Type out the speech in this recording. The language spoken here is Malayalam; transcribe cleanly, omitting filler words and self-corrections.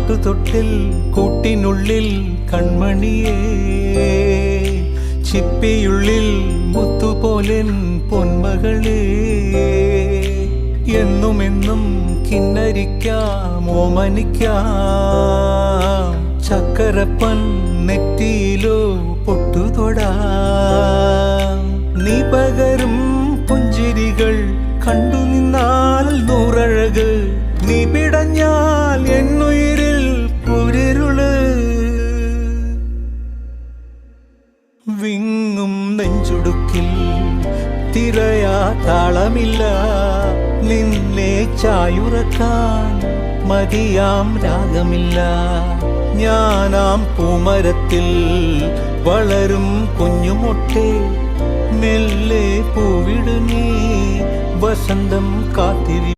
പാട്ടുതൊട്ടിൽ കൂട്ടിനുള്ളിൽ കൺമണിയേ, ചിപ്പിയുള്ളിൽ മുത്തുപോലെൻ പൊന്മകളേ, എന്നുമെന്നും കിന്നരിക്കാം ഓമനിക്കാം, ചക്കരപ്പൻ നെറ്റിയിലോ പൊട്ടുതൊടാം. നീ പകരും പുഞ്ചിരികൾ കണ്ടു നിന്നാൽ നൂറഴക്, നീ പിടഞ്ഞാൽ എന്നുയിരിൽ പുരിരുള്. വിങ്ങും നെഞ്ചുടുക്കിൽ തിരയാ താളമില്ല, നിന്നെ ചായുറക്കാൻ മതിയാം രാഗമില്ല. ഞാനാം പൂമരത്തിൽ വളരും കുഞ്ഞുമൊട്ടെ, മെല്ലെ പൂവിടു നീ വസന്തം കാത്തിരി.